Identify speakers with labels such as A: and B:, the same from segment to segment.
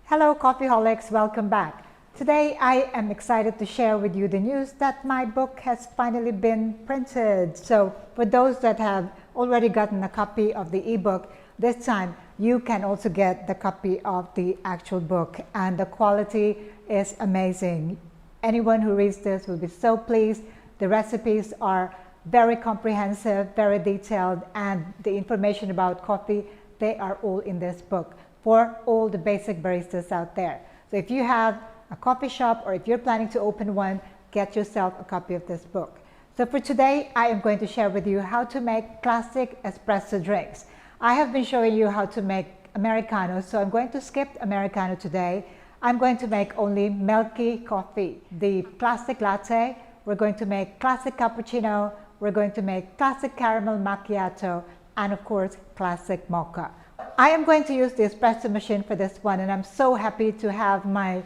A: Hello Coffeeholics, welcome back. Today I am excited to share with you the news that my book has finally been printed. So for those that have already gotten a copy of the ebook, this time you can also get the copy of the actual book, and the quality is amazing. Anyone who reads this will be so pleased. The recipes are very comprehensive, very detailed, and the information about coffee, they are all in this book for all the basic baristas out there. So if you have a coffee shop or if you're planning to open one, get yourself a copy of this book. So for today, I am going to share with you how to make classic espresso drinks. I have been showing you how to make Americano, so I'm going to skip Americano today. I'm going to make only milky coffee. The classic latte, we're going to make classic cappuccino, we're going to make classic caramel macchiato, and of course, classic mocha. I am going to use the espresso machine for this one, and I'm so happy to have my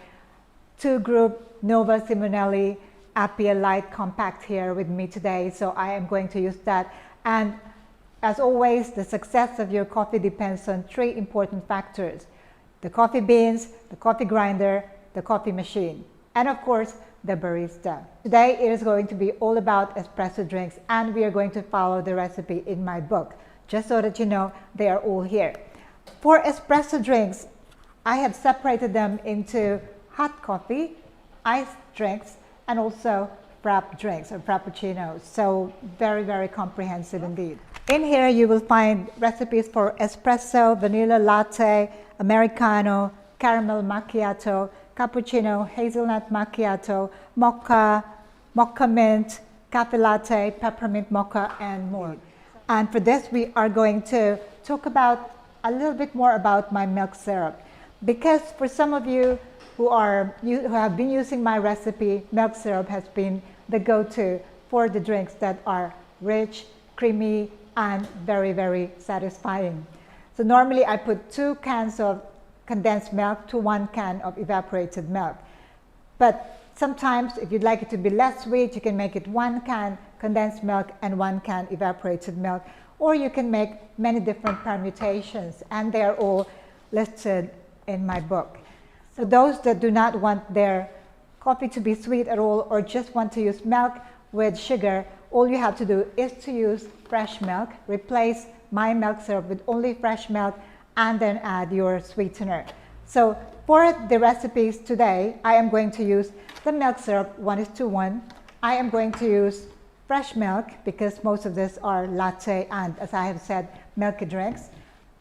A: 2-group Nova Simonelli Appia Light Compact here with me today. So I am going to use that. And as always, the success of your coffee depends on 3 important factors: the coffee beans, the coffee grinder, the coffee machine, and of course, the barista. Today it is going to be all about espresso drinks, and we are going to follow the recipe in my book, just so that you know they are all here. For espresso drinks, I have separated them into hot coffee, iced drinks, and also frappe drinks or frappuccinos. So very, very comprehensive indeed. In here you will find recipes for espresso, vanilla latte, Americano, caramel macchiato, cappuccino, hazelnut macchiato, mocha, mocha mint, cafe latte, peppermint mocha, and more. And for this we are going to talk about a little bit more about my milk syrup, because for some of you who have been using my recipe, milk syrup has been the go-to for the drinks that are rich, creamy, and very, very satisfying. So normally I put 2 cans of condensed milk to 1 can of evaporated milk. But sometimes if you'd like it to be less sweet, you can make it 1 can condensed milk and 1 can evaporated milk, or you can make many different permutations, and they are all listed in my book. So those that do not want their coffee to be sweet at all, or just want to use milk with sugar, all you have to do is to use fresh milk. Replace my milk syrup with only fresh milk, and then add your sweetener. So for the recipes today, I am going to use the milk syrup 1:1. I am going to use fresh milk because most of this are latte and, as I have said, milky drinks.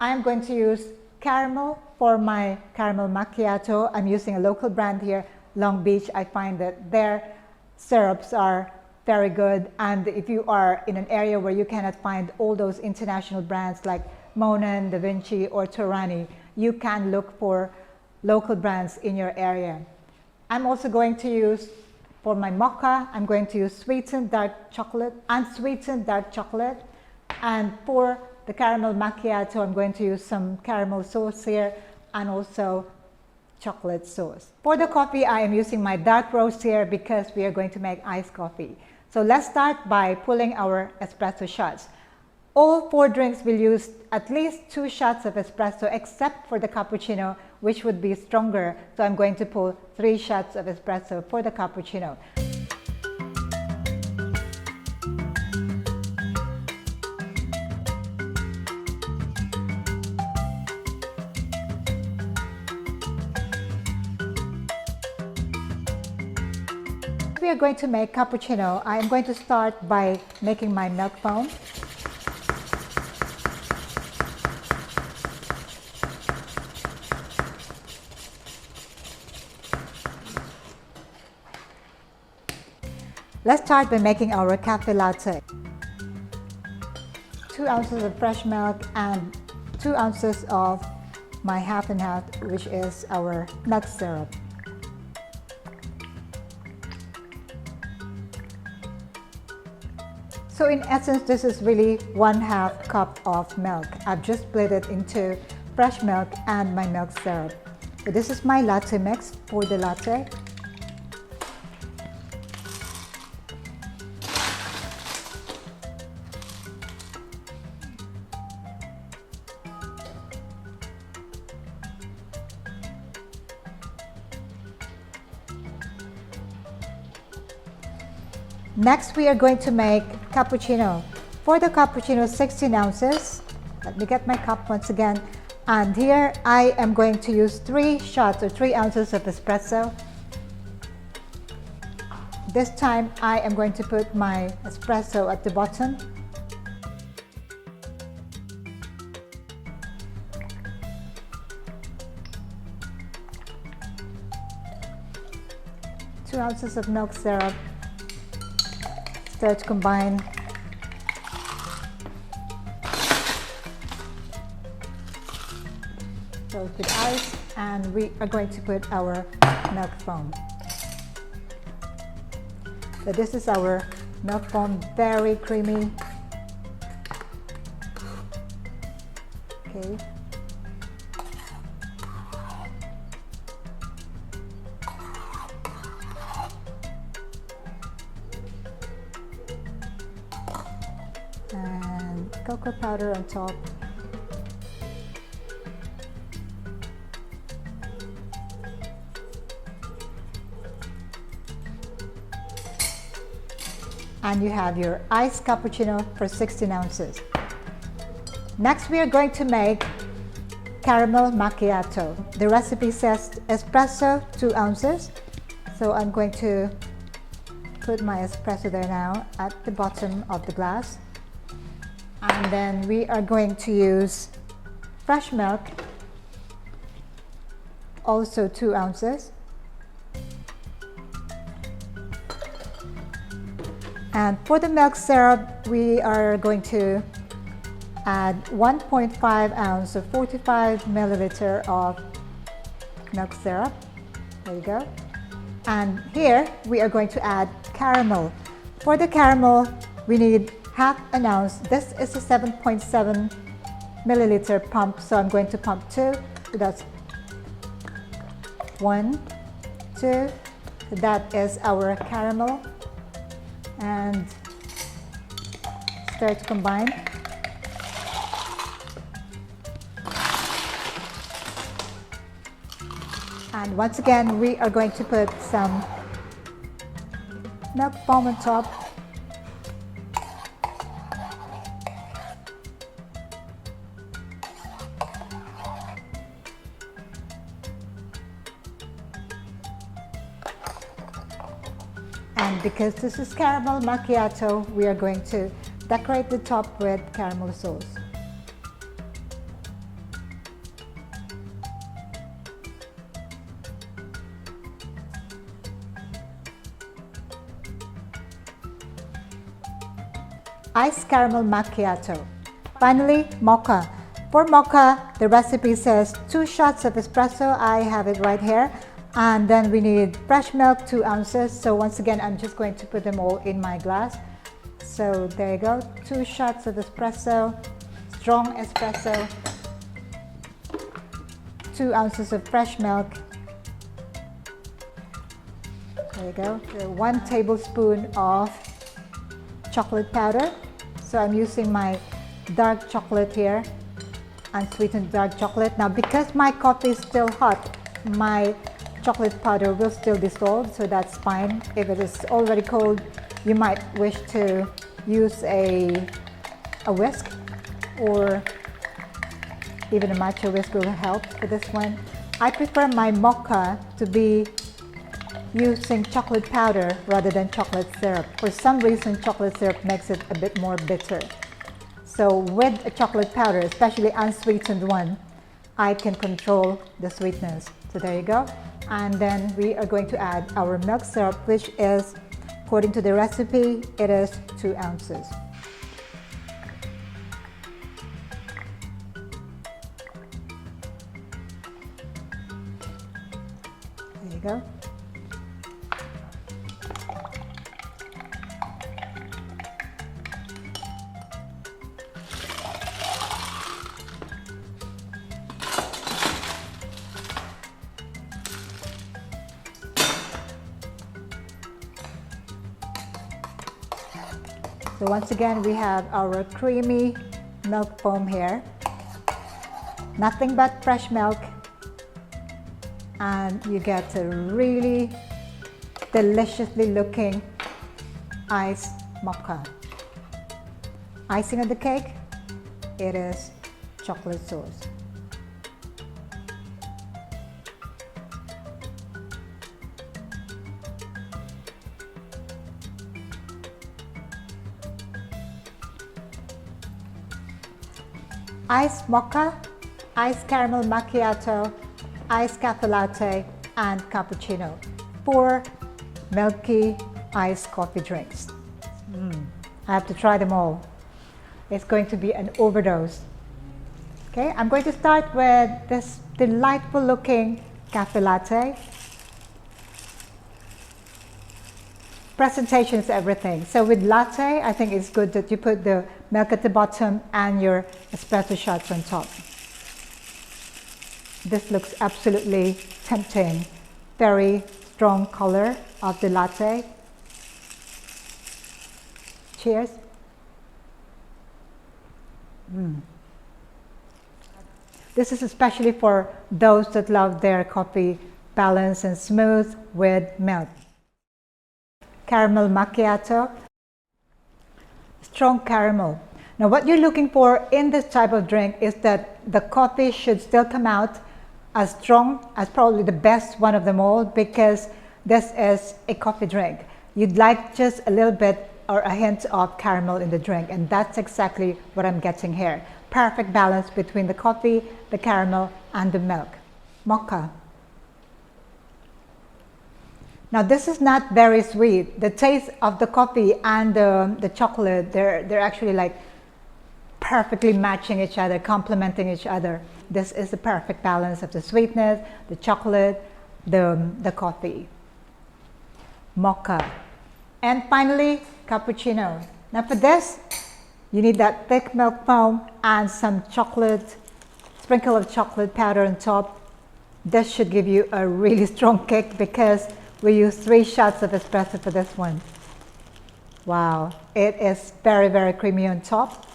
A: I am going to use caramel for my caramel macchiato. I'm using a local brand here, Long Beach. I find that their syrups are very good, and if you are in an area where you cannot find all those international brands like Monin, Da Vinci, or Torani, you can look for local brands in your area. I'm also going to use, for my mocha, I'm going to use sweetened dark chocolate, unsweetened dark chocolate. And for the caramel macchiato, I'm going to use some caramel sauce here and also chocolate sauce. For the coffee, I am using my dark roast here because we are going to make iced coffee. So let's start by pulling our espresso shots. All 4 drinks will use at least 2 shots of espresso, except for the cappuccino, which would be stronger. So I'm going to pull 3 shots of espresso for the cappuccino. We are going to make cappuccino. I am going to start by making my milk foam. Let's start by making our cafe latte. 2 ounces of fresh milk and 2 ounces of my half and half, which is our milk syrup. So in essence, this is really 1/2 cup of milk. I've just split it into fresh milk and my milk syrup. So this is my latte mix for the latte. Next, we are going to make cappuccino. For the cappuccino, 16 ounces. Let me get my cup once again. And here I am going to use 3 shots or 3 ounces of espresso. This time I am going to put my espresso at the bottom. Two ounces of milk syrup. Stir to combine. Fill it with ice, and we are going to put our milk foam. So this is our milk foam, very creamy. Okay. And cocoa powder on top. And you have your iced cappuccino for 16 ounces. Next, we are going to make caramel macchiato. The recipe says espresso 2 ounces. So I'm going to put my espresso there now at the bottom of the glass. And then we are going to use fresh milk, also 2 ounces. And for the milk syrup, we are going to add 1.5 ounce or 45 milliliter of milk syrup. There you go. And here we are going to add caramel. For the caramel, we need half an ounce. This is a 7.7 milliliter pump, so I'm going to pump 2. So that's 1, 2. So that is our caramel. And stir to combine. And once again, we are going to put some milk foam on top. And because this is caramel macchiato, we are going to decorate the top with caramel sauce. Iced caramel macchiato. Finally, mocha. For mocha, the recipe says 2 shots of espresso. I have it right here. And then we need fresh milk, 2 ounces. So once again, I'm just going to put them all in my glass. So there you go, 2 shots of espresso, strong espresso, 2 ounces of fresh milk. There you go, 1 tablespoon of chocolate powder. So I'm using my dark chocolate here, unsweetened dark chocolate. Now because my coffee is still hot, my chocolate powder will still dissolve, so that's fine. If it is already cold, you might wish to use a whisk, or even a matcha whisk will help for this one. I prefer my mocha to be using chocolate powder rather than chocolate syrup. For some reason, chocolate syrup makes it a bit more bitter. So with a chocolate powder, especially unsweetened one, I can control the sweetness. So there you go. And then we are going to add our milk syrup, which is, according to the recipe, it is 2 ounces. There you go. So once again, we have our creamy milk foam here. Nothing but fresh milk. And you get a really deliciously looking iced mocha. Icing of the cake, it is chocolate sauce. Iced mocha, iced caramel macchiato, iced cafe latte, and cappuccino. 4 milky iced coffee drinks. I have to try them all. It's going to be an overdose. Okay, I'm going to start with this delightful looking cafe latte. Presentation is everything. So with latte, I think it's good that you put the milk at the bottom and your espresso shots on top. This looks absolutely tempting. Very strong color of the latte. Cheers. This is especially for those that love their coffee balanced and smooth with milk. Caramel macchiato. Strong caramel. Now what you're looking for in this type of drink is that the coffee should still come out as strong as probably the best one of them all, because this is a coffee drink. You'd like just a little bit or a hint of caramel in the drink, and that's exactly what I'm getting here. Perfect balance between the coffee, the caramel, and the milk. Mocha. Now this is not very sweet. The taste of the coffee and the chocolate, they're actually like perfectly matching each other, complementing each other. This is the perfect balance of the sweetness, the chocolate, the coffee. Mocha. And finally, cappuccino. Now for this, you need that thick milk foam and some chocolate, sprinkle of chocolate powder on top. This should give you a really strong kick because we use 3 shots of espresso for this one. Wow, it is very, very creamy on top.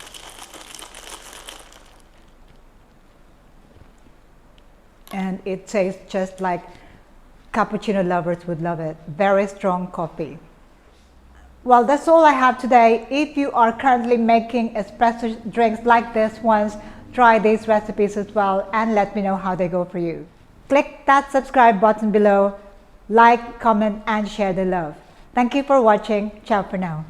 A: And it tastes just like cappuccino lovers would love it. Very strong coffee. Well, that's all I have today. If you are currently making espresso drinks like this ones, try these recipes as well and let me know how they go for you. Click that subscribe button below, like, comment, and share the love. Thank you for watching. Ciao for now.